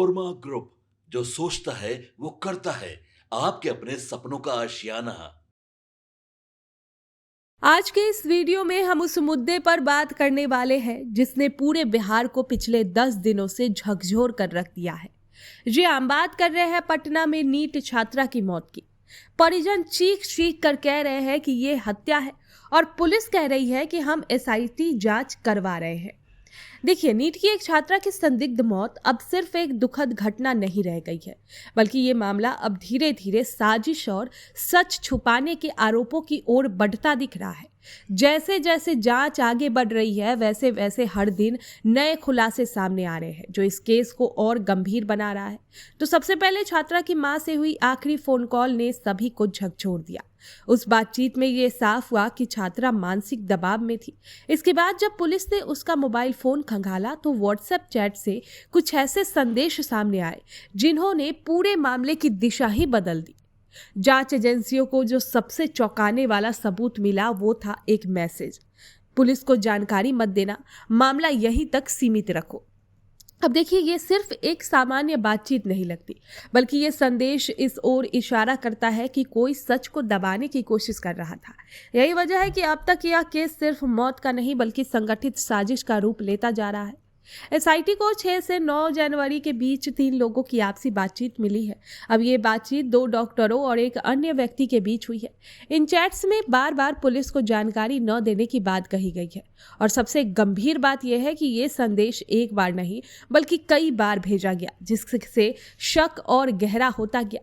Panorama group, जो सोचता है वो करता है। आपके अपने सपनों का आशियाना। आज के इस वीडियो में हम उस मुद्दे पर बात करने वाले हैं जिसने पूरे बिहार को पिछले 10 दिनों से झकझोर कर रख दिया है। जी, हम बात कर रहे हैं पटना में नीट छात्रा की मौत की। परिजन चीख चीख कर कह रहे हैं कि ये हत्या है और पुलिस कह रही है कि हम एसआईटी जांच करवा रहे हैं। देखिए, नीट की एक छात्रा की संदिग्ध मौत अब सिर्फ एक दुखद घटना नहीं रह गई है, बल्कि ये मामला अब धीरे धीरे साजिश और सच छुपाने के आरोपों की ओर बढ़ता दिख रहा है। जैसे जैसे जांच आगे बढ़ रही है, वैसे वैसे हर दिन नए खुलासे सामने आ रहे हैं जो इस केस को और गंभीर बना रहा है। तो सबसे पहले छात्रा की मां से हुई आखिरी फोन कॉल ने सभी को झकझोर दिया। उस बातचीत में ये साफ हुआ कि छात्रा मानसिक दबाव में थी। इसके बाद जब पुलिस ने उसका मोबाइल फोन खंगाला तो व्हाट्सएप चैट से कुछ ऐसे संदेश सामने आए जिन्होंने पूरे मामले की दिशा ही बदल दी। जांच एजेंसियों को जो सबसे चौंकाने वाला सबूत मिला वो था एक मैसेज, पुलिस को जानकारी मत देना, मामला यहीं तक सीमित रखो। अब देखिए, ये सिर्फ एक सामान्य बातचीत नहीं लगती, बल्कि ये संदेश इस ओर इशारा करता है कि कोई सच को दबाने की कोशिश कर रहा था। यही वजह है कि अब तक यह केस सिर्फ मौत का नहीं बल्कि संगठित साजिश का रूप लेता जा रहा है। एसआईटी को 6 से 9 जनवरी के बीच 3 लोगों की आपसी बातचीत मिली है। अब ये बातचीत 2 डॉक्टरों और एक अन्य व्यक्ति के बीच हुई है। इन चैट्स में बार बार पुलिस को जानकारी न देने की बात कही गई है और सबसे गंभीर बात यह है कि ये संदेश एक बार नहीं बल्कि कई बार भेजा गया, जिससे शक और गहरा होता गया।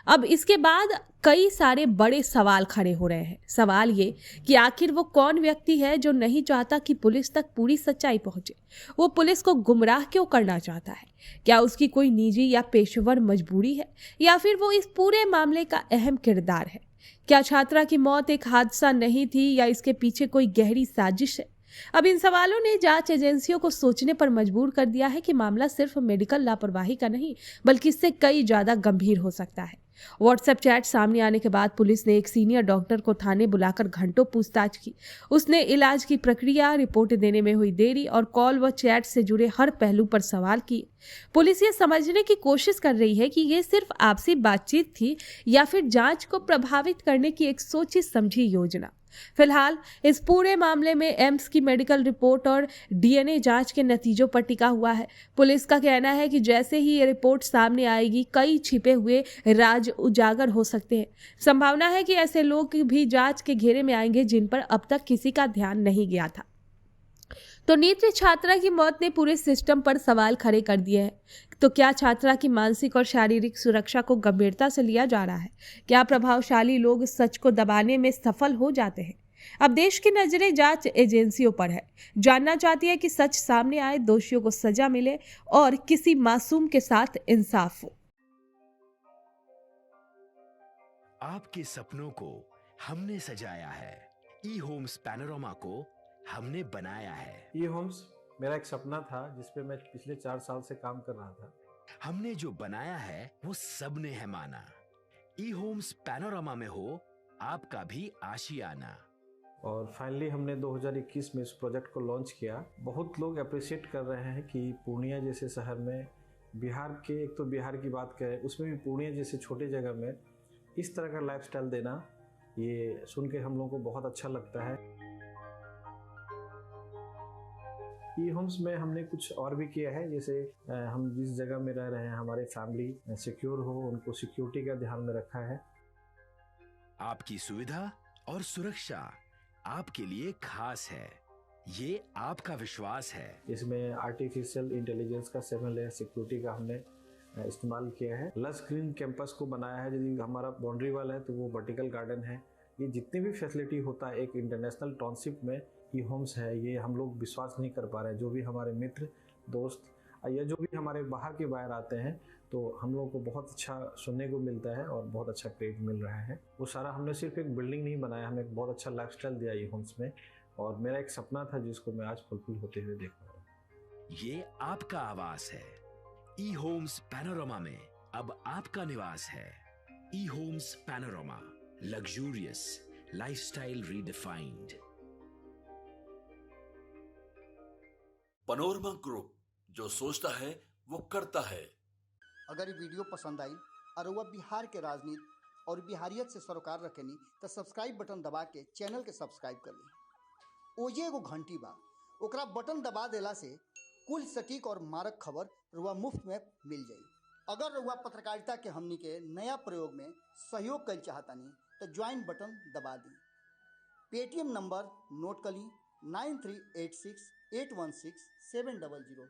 अब इसके बाद कई सारे बड़े सवाल खड़े हो रहे हैं। सवाल ये कि आखिर वो कौन व्यक्ति है जो नहीं चाहता कि पुलिस तक पूरी सच्चाई पहुंचे? वो पुलिस को गुमराह क्यों करना चाहता है? क्या उसकी कोई निजी या पेशेवर मजबूरी है, या फिर वो इस पूरे मामले का अहम किरदार है? क्या छात्रा की मौत एक हादसा नहीं थी या इसके पीछे कोई गहरी साजिश है? अब इन सवालों ने जांच एजेंसियों को सोचने पर मजबूर कर दिया है कि मामला सिर्फ मेडिकल लापरवाही का नहीं बल्कि इससे कई ज्यादा गंभीर हो सकता है। व्हाट्सएप चैट सामने आने के बाद पुलिस ने एक सीनियर डॉक्टर को थाने बुलाकर घंटों पूछताछ की। उसने इलाज की प्रक्रिया, रिपोर्ट देने में हुई देरी और कॉल व चैट से जुड़े हर पहलू पर सवाल किए। पुलिस ये समझने की कोशिश कर रही है कि ये सिर्फ आपसी बातचीत थी या फिर जांच को प्रभावित करने की एक सोची समझी योजना। फिलहाल इस पूरे मामले में एम्स की मेडिकल रिपोर्ट और डीएनए जांच के नतीजों पर टिका हुआ है। पुलिस का कहना है कि जैसे ही ये रिपोर्ट सामने आएगी, कई छिपे हुए राज उजागर हो सकते हैं। संभावना है कि ऐसे लोग भी जांच के घेरे में आएंगे जिन पर अब तक किसी का ध्यान नहीं गया था। तो नीट छात्रा की मौत ने पूरे सिस्टम पर सवाल खड़े कर दिए हैं। तो क्या छात्रा की मानसिक और शारीरिक सुरक्षा को गंभीरता से लिया जा रहा है? क्या प्रभावशाली लोग सच को दबाने में सफल हो जाते हैं? अब देश की नजरें जांच एजेंसियों पर है। जानना चाहती है कि सच सामने आए, दोषियों को सजा मिले और किसी मासूम के साथ इंसाफ हो। आपके सपनों को हमने सजाया है। ई होम्स पैनोरमा को हमने बनाया है। ई होम्स मेरा एक सपना था जिस पे मैं पिछले 4 साल से काम कर रहा था। हमने जो बनाया है वो सबने है माना। ई होम्स पैनोरमा में हो आपका भी आशियाना। और फाइनली हमने 2021 में इस प्रोजेक्ट को लॉन्च किया। बहुत लोग अप्रिशिएट कर रहे हैं कि पूर्णिया जैसे शहर में, बिहार के, एक तो बिहार की बात करें उसमें भी पूर्णिया जैसे छोटे जगह में इस तरह का लाइफस्टाइल देना, ये सुन के हम लोगों को बहुत अच्छा लगता है। ई होम्स में हमने कुछ और भी किया है, जैसे हम जिस जगह में रह रहे हैं हमारे फैमिली सिक्योर हो, उनको सिक्योरिटी का ध्यान में रखा है। आपकी सुविधा और सुरक्षा आपके लिए खास है, ये आपका विश्वास है। इसमें आर्टिफिशियल इंटेलिजेंस का 7 लेयर सिक्योरिटी का हमने इस्तेमाल किया है। लस ग्रीन कैंपस को बनाया है। यदि हमारा बाउंड्री वाल है तो वो वर्टिकल गार्डन है। ये जितनी भी फैसिलिटी होता है एक इंटरनेशनल टाउनशिप में ई होम्स है, ये हम लोग विश्वास नहीं कर पा रहे हैं। जो भी हमारे मित्र, दोस्त या जो भी हमारे बाहर के बाहर आते हैं तो हम लोगों को बहुत अच्छा सुनने को मिलता है और बहुत अच्छा क्रेडिट मिल रहा है। वो सारा हमने सिर्फ एक बिल्डिंग नहीं बनाया, हमें एक बहुत अच्छा लाइफस्टाइल दिया ई होम्स में, और मेरा एक सपना था जिसको मैं आज फुलफिल होते हुए देख रहा हूँ। ये आपका आवास है। ई होम्स पैनोरमा में अब आपका निवास है। E homes panorama, luxurious lifestyle redefined. Panorama group, जो सोचता है वो करता है। अगर ये वीडियो पसंद आई और वह बिहार के राजनीति और बिहारियत से सरोकार रखेनी तो सब्सक्राइब बटन दबा के चैनल के सब्सक्राइब कर ली। ओजे एगो घंटी बा, ओकरा बटन दबा देला से कुल सटीक और मारक खबर रुआ मुफ्त में मिल जाई। अगर रुआ पत्रकारिता के हमनी के नया प्रयोग में सहयोग कर चाहतानी तो ज्वाइन बटन दबा दी। पेटीएम नंबर नोट कर ली 9386816700।